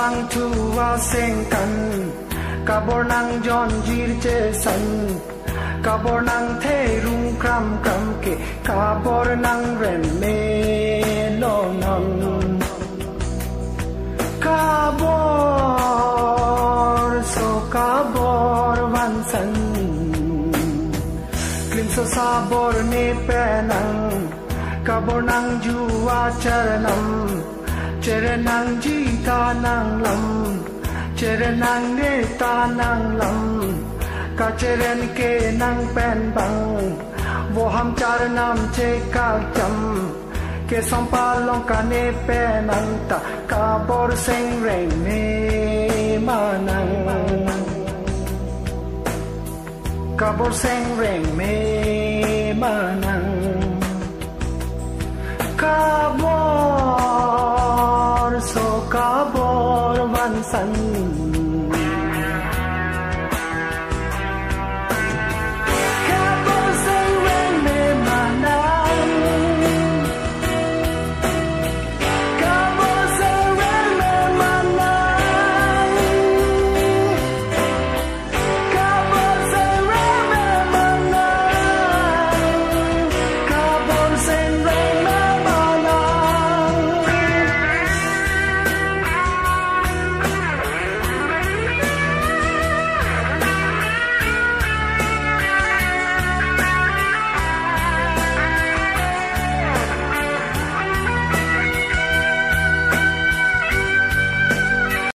bang tu wa seng kan kabor nang jon jir che san kabor nang the rung kram kam ke kabor nang ren me lo non kabor so kabor van san klim so sabor ne penang kabor nang juwa charanam charanang jita nang lam charanang ne ta nang lam ka charan ke nang pen bang wo ham charanam che ka cham ke sompa long ka ne penang ta kabor seng reng me manang kabor seng reng me manang kabor so kabor van san